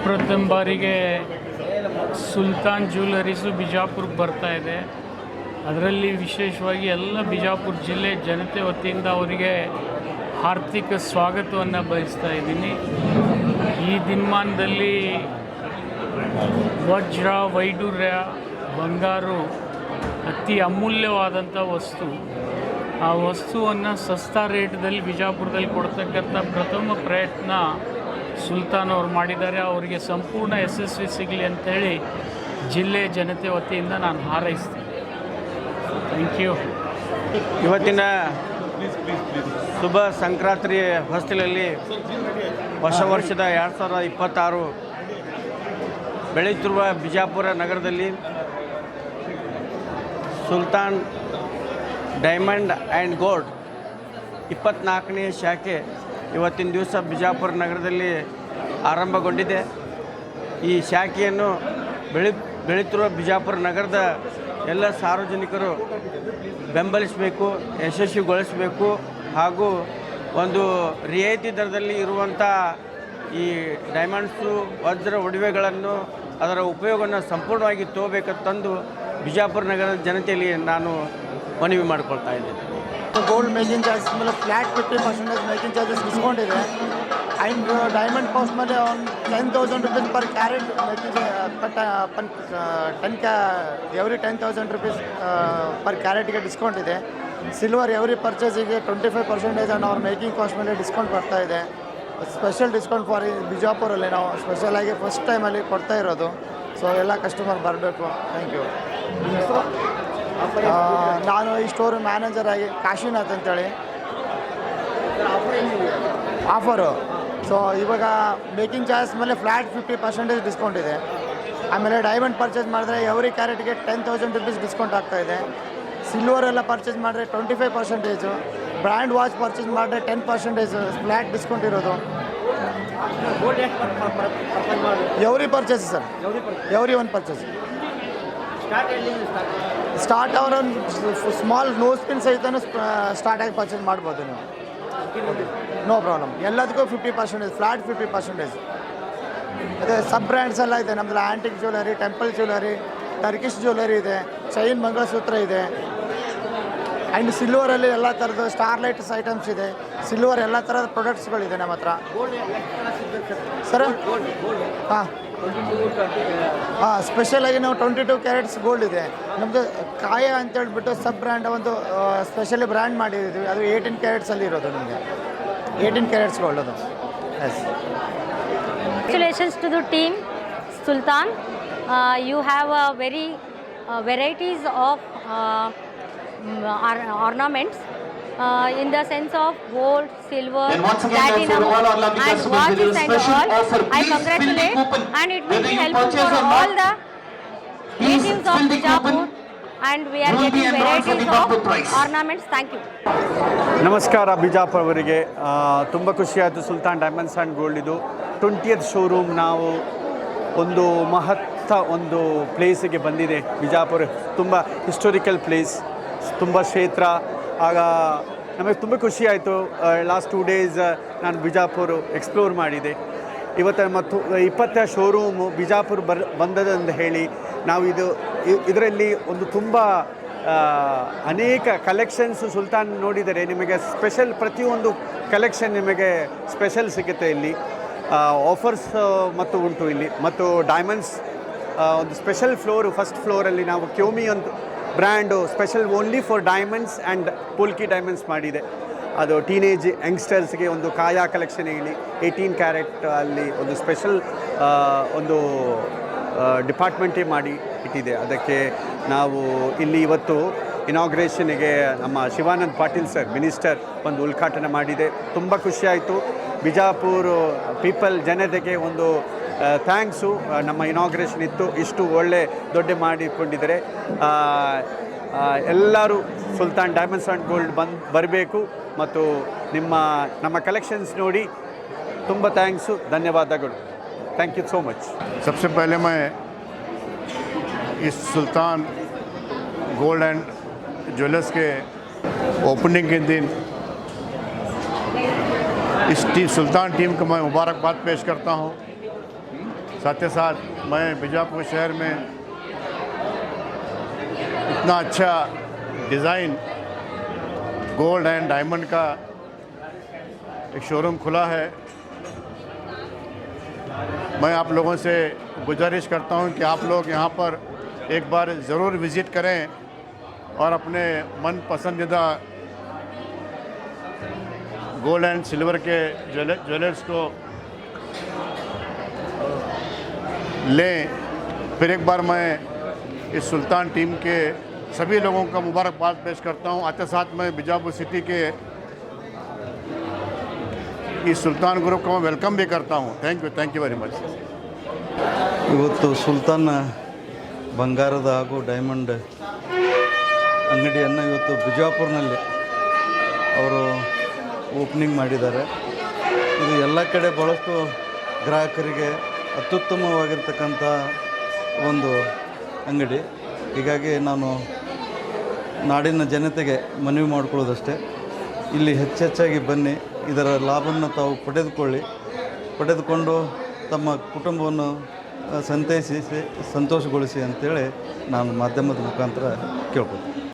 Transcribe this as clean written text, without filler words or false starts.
ಪ್ರಥಮ ಬಾರಿಗೆ ಸುಲ್ತಾನ್ ಜ್ಯುವೆಲರೀಸು ಬಿಜಾಪುರಕ್ಕೆ ಬರ್ತಾ ಇದೆ. ಅದರಲ್ಲಿ ವಿಶೇಷವಾಗಿ ಎಲ್ಲ ಬಿಜಾಪುರ ಜಿಲ್ಲೆ ಜನತೆ ವತಿಯಿಂದ ಅವರಿಗೆ ಹಾರ್ದಿಕ ಸ್ವಾಗತವನ್ನು ಬಯಸ್ತಾ ಇದ್ದೀನಿ. ಈ ದಿನಮಾನದಲ್ಲಿ ವಜ್ರ, ವೈಡೂರ್ಯ, ಬಂಗಾರು ಅತಿ ಅಮೂಲ್ಯವಾದಂಥ ವಸ್ತು. ಆ ವಸ್ತುವನ್ನು ಸಸ್ತಾ ರೇಟ್ದಲ್ಲಿ ಬಿಜಾಪುರದಲ್ಲಿ ಕೊಡ್ತಕ್ಕಂಥ ಪ್ರಥಮ ಪ್ರಯತ್ನ ಸುಲ್ತಾನ್ ಅವರು ಮಾಡಿದ್ದಾರೆ. ಅವರಿಗೆ ಸಂಪೂರ್ಣ ಯಶಸ್ವಿ ಸಿಗಲಿ ಅಂಥೇಳಿ ಜಿಲ್ಲೆ ಜನತೆ ವತಿಯಿಂದ ನಾನು ಹಾರೈಸ್ತೀನಿ. Thank you. ಇವತ್ತಿನ ಶುಭ ಸಂಕ್ರಾಂತಿ ಹೊಸ್ತಿಲಲ್ಲಿ ಹೊಸ ವರ್ಷದ 2026 ಬೆಳೆಯುತ್ತಿರುವ ಬಿಜಾಪುರ ನಗರದಲ್ಲಿ ಸುಲ್ತಾನ್ ಡೈಮಂಡ್ ಆ್ಯಂಡ್ ಗೋಲ್ಡ್ 24ನೇ ಶಾಖೆ ಇವತ್ತಿನ ದಿವಸ ಬಿಜಾಪುರ ನಗರದಲ್ಲಿ ಆರಂಭಗೊಂಡಿದೆ. ಈ ಶಾಖೆಯನ್ನು ಬೆಳೆಯುತ್ತಿರುವ ಬಿಜಾಪುರ ನಗರದ ಎಲ್ಲ ಸಾರ್ವಜನಿಕರು ಬೆಂಬಲಿಸಬೇಕು, ಯಶಸ್ವಿಗೊಳಿಸಬೇಕು ಹಾಗೂ ಒಂದು ರಿಯಾಯಿತಿ ದರದಲ್ಲಿ ಇರುವಂಥ ಈ ಡೈಮಂಡ್ಸು, ವಜ್ರ ಒಡವೆಗಳನ್ನು ಅದರ ಉಪಯೋಗವನ್ನು ಸಂಪೂರ್ಣವಾಗಿ ತಗೋಬೇಕಂತಂದು ಬಿಜಾಪುರ ನಗರದ ಜನತೆಯಲ್ಲಿ ನಾನು ಮನವಿ ಮಾಡಿಕೊಳ್ತಾ ಇದ್ದೇನೆ. ಗೋಲ್ಡ್ ಮೇಕಿಂಗ್ ಚಾರ್ಜಸ್ ಮೇಲೆ ಫ್ಲ್ಯಾಟ್ 50% ಮೇಕಿಂಗ್ ಚಾರ್ಜಸ್ ಡಿಸ್ಕೌಂಟ್ ಇದೆ. ಆ್ಯಂಡ್ ಡೈಮಂಡ್ ಕಾಸ್ಟ್ ಮೇಲೆ ಒಂದು 10,000 rupees per carat making every 10,000 rupees per caratಗೆ ಡಿಸ್ಕೌಂಟ್ ಇದೆ. ಸಿಲ್ವರ್ ಎವ್ರಿ ಪರ್ಚೇಸಿಗೆ 25% ಆನ್ ಅವ್ರ ಮೇಕಿಂಗ್ ಕಾಸ್ಟ್ ಮೇಲೆ ಡಿಸ್ಕೌಂಟ್ ಬರ್ತಾ ಇದೆ. ಸ್ಪೆಷಲ್ ಡಿಸ್ಕೌಂಟ್ ಫಾರ್ ಬಿಜಾಪುರಲ್ಲಿ ನಾವು ಸ್ಪೆಷಲಾಗಿ ಫಸ್ಟ್ ಟೈಮಲ್ಲಿ ಕೊಡ್ತಾ ಇರೋದು. ಸೊ ಎಲ್ಲ ಕಸ್ಟಮರ್ ಬರಬೇಕು. Thank you. ನಾನು ಈ ಸ್ಟೋರ್ ಮ್ಯಾನೇಜರ್ ಆಗಿ ಕಾಶಿನಾಥ್ ಅಂತೇಳಿ. ಆಫರು ಸೊ ಇವಾಗ ಮೇಕಿಂಗ್ ಚಾರ್ಜಸ್ ಮೇಲೆ ಫ್ಲ್ಯಾಟ್ 50% ಡಿಸ್ಕೌಂಟ್ ಇದೆ. ಆಮೇಲೆ ಡೈಮಂಡ್ ಪರ್ಚೇಸ್ ಮಾಡಿದ್ರೆ ಎವ್ರಿ ಕ್ಯಾರೆಟ್ಗೆ 10,000 rupees ಡಿಸ್ಕೌಂಟ್ ಆಗ್ತಾ ಇದೆ. ಸಿಲ್ವರ್ ಎಲ್ಲ ಪರ್ಚೇಸ್ ಮಾಡಿದ್ರೆ 25%, ಬ್ರ್ಯಾಂಡ್ ವಾಚ್ ಪರ್ಚೇಸ್ ಮಾಡಿದ್ರೆ 10% ಫ್ಲ್ಯಾಟ್ ಡಿಸ್ಕೌಂಟ್ ಇರೋದು. Every purchase sir, every one purchase start ಅವರೊಂದು ಸ್ಮಾಲ್ ನೋಸ್ ಪಿನ್ ಸಹಿತನೂ ಸ್ಟಾರ್ಟಾಗಿ ಪರ್ಚೇಸ್ ಮಾಡ್ಬೋದು ನೀವು, ನೋ ಪ್ರಾಬ್ಲಮ್. ಎಲ್ಲದಕ್ಕೂ 50%, ಫ್ಲ್ಯಾಟ್ 50%. ಅದೇ ಸಬ್ ಬ್ರ್ಯಾಂಡ್ಸ್ ಎಲ್ಲ ಇದೆ ನಮ್ಮದು. Antique jewellery, temple jewellery, Turkish jewellery ಇದೆ, ಚೈನ್ ಮಂಗಳಸೂತ್ರ ಇದೆ. ಆ್ಯಂಡ್ ಸಿಲ್ವರಲ್ಲಿ ಎಲ್ಲ ಥರದ್ದು ಸ್ಟಾರ್ಲೈಟ್ಸ್ ಐಟಮ್ಸ್ ಇದೆ. ಸಿಲ್ವರ್ ಎಲ್ಲ ಥರದ ಪ್ರಾಡಕ್ಟ್ಸ್ಗಳಿದೆ ನಮ್ಮ ಹತ್ರ. ಸರ್ ಹಾಂ ಸ್ಪೆಷಲಾಗಿ ನಾವು 22 ಕ್ಯಾರೆಟ್ಸ್ ಗೋಲ್ಡ್ ಇದೆ ನಮ್ಮದು. ಕಾಯ ಅಂತೇಳ್ಬಿಟ್ಟು ಸಬ್ ಬ್ರ್ಯಾಂಡ್ ಒಂದು ಸ್ಪೆಷಲಿ ಬ್ರ್ಯಾಂಡ್ ಮಾಡಿದ್ದೀವಿ. ಅದು 18 ಕ್ಯಾರೆಟ್ಸಲ್ಲಿ ಇರೋದು ನಿಮಗೆ. 18 ಕ್ಯಾರೆಟ್ಸ್ ಗೋಲ್ಡ್ ಅದು. S. Congratulations to the team Sultan. You have a very varieties of ornaments in the sense of gold, silver, platinum and watches and all. I congratulate, and it will be helpful for all the natives of Bijapur, and we are getting varieties of ornaments. Thank you. ನಮಸ್ಕಾರ ಬಿಜಾಪುರ ಅವರಿಗೆ. ತುಂಬ ಖುಷಿಯಾಯಿತು. Sultan diamonds and gold ಇದು 20th showroom. ನಾವು ಒಂದು ಒಂದು ಪ್ಲೇಸಿಗೆ ಬಂದಿದೆ. ಬಿಜಾಪುರ ತುಂಬ ಹಿಸ್ಟೋರಿಕಲ್ ಪ್ಲೇಸ್, ತುಂಬ ಕ್ಷೇತ್ರ. ಆಗ ನಮಗೆ ತುಂಬ ಖುಷಿಯಾಯಿತು. ಲಾಸ್ಟ್ 2 days ನಾನು ಬಿಜಾಪುರ ಎಕ್ಸ್ಪ್ಲೋರ್ ಮಾಡಿದೆ. ಇವತ್ತು ಮತ್ತು 20th ಶೋರೂಮು ಬಿಜಾಪುರ ಬಂದದಂತ ಹೇಳಿ ನಾವು ಇದರಲ್ಲಿ ಒಂದು ತುಂಬ ಅನೇಕ ಕಲೆಕ್ಷನ್ಸ್ ಸುಲ್ತಾನ್ ನೋಡಿದರೆ ನಿಮಗೆ ಸ್ಪೆಷಲ್ ಪ್ರತಿಯೊಂದು ಕಲೆಕ್ಷನ್ ನಿಮಗೆ ಸ್ಪೆಷಲ್ ಸಿಗುತ್ತೆ ಇಲ್ಲಿ. ಆಫರ್ಸ್ ಮತ್ತು ಉಂಟು ಇಲ್ಲಿ. ಮತ್ತು ಡೈಮಂಡ್ಸ್ ಒಂದು ಸ್ಪೆಷಲ್ ಫ್ಲೋರು, ಫಸ್ಟ್ ಫ್ಲೋರಲ್ಲಿ ನಾವು ಕ್ಯೋಮಿ ಒಂದು brand special only for diamonds and polki diamonds ಮಾಡಿದೆ. ಅದು ಟೀನೇಜ್ ಯಂಗ್ಸ್ಟರ್ಸ್ಗೆ ಒಂದು ಕಾಯಾ ಕಲೆಕ್ಷನ್ ಇಲ್ಲಿ 18 ಕ್ಯಾರೆಟ್ ಅಲ್ಲಿ ಒಂದು ಸ್ಪೆಷಲ್ ಒಂದು ಡಿಪಾರ್ಟ್ಮೆಂಟೇ ಮಾಡಿ ಇಟ್ಟಿದೆ. ಅದಕ್ಕೆ ನಾವು ಇಲ್ಲಿ ಇವತ್ತು ಇನಾಗ್ರೇಷನ್ಗೆ ನಮ್ಮ ಶಿವಾನಂದ್ ಪಾಟೀಲ್ ಸರ್ ಮಿನಿಸ್ಟರ್ ಒಂದು ಉದ್ಘಾಟನೆ ಮಾಡಿದೆ. ತುಂಬ ಖುಷಿಯಾಯಿತು. ಬಿಜಾಪುರ ಜನತೆಗೆ ಒಂದು ಥ್ಯಾಂಕ್ಸು. ನಮ್ಮ ಇನಾಗ್ರೇಷನ್ ಇತ್ತು, ಇಷ್ಟು ಒಳ್ಳೆ ದೊಡ್ಡ ಮಾಡಿಕೊಂಡಿದ್ದಾರೆ. ಎಲ್ಲರೂ ಸುಲ್ತಾನ್ ಡೈಮಂಡ್ಸ್ ಆ್ಯಂಡ್ ಗೋಲ್ಡ್ ಬರಬೇಕು ಮತ್ತು ನಮ್ಮ ಕಲೆಕ್ಷನ್ಸ್ ನೋಡಿ. ತುಂಬ ಥ್ಯಾಂಕ್ಸು, ಧನ್ಯವಾದಗಳು. Thank you so much. सबसे पहले मैं इस सुल्तान गोल्ड एंड ज्वेलर्स के ओपनिंग के दिन इस सुल्तान टीम को मैं मुबारकबाद पेश करता हूँ। साथ ही साथ मैं बीजापुर शहर में इतना अच्छा डिज़ाइन गोल्ड एंड डायमंड का एक शोरूम खुला है, मैं आप लोगों से गुजारिश करता हूं कि आप लोग यहां पर एक बार ज़रूर विज़िट करें और अपने मन पसंदीदा गोल्ड एंड सिल्वर के ज्वेलर्स को लें। फिर एक बार मैं इस सुल्तान टीम के सभी लोगों का मुबारकबाद पेश करता हूं। आते साथ मैं बीजापुर सिटी के इस सुल्तान ग्रुप को मैं वेलकम भी करता हूं। Thank you very much. ಇವತ್ತು ಸುಲ್ತಾನ್ ಬಂಗಾರದ ಹಾಗೂ ಡೈಮಂಡ್ ಅಂಗಡಿಯನ್ನು ಇವತ್ತು ಬಿಜಾಪುರ್ನಲ್ಲಿ ಅವರು ಓಪನಿಂಗ್ ಮಾಡಿದ್ದಾರೆ. ಇದು ಎಲ್ಲ ಕಡೆ ಭಾಳಷ್ಟು ಗ್ರಾಹಕರಿಗೆ ಅತ್ಯುತ್ತಮವಾಗಿರ್ತಕ್ಕಂಥ ಒಂದು ಅಂಗಡಿ. ಹೀಗಾಗಿ ನಾನು ನಾಡಿನ ಜನತೆಗೆ ಮನವಿ ಮಾಡಿಕೊಳ್ಳೋದಷ್ಟೇ, ಇಲ್ಲಿ ಹೆಚ್ಚೆಚ್ಚಾಗಿ ಬನ್ನಿ, ಇದರ ಲಾಭವನ್ನು ತಾವು ಪಡೆದುಕೊಂಡು ತಮ್ಮ ಕುಟುಂಬವನ್ನು ಸಂತೈಸಿ ಸಂತೋಷಗೊಳಿಸಿ ಅಂತೇಳಿ ನಾನು ಮಾಧ್ಯಮದ ಮುಖಾಂತರ ಕೇಳ್ಕೊತೀನಿ.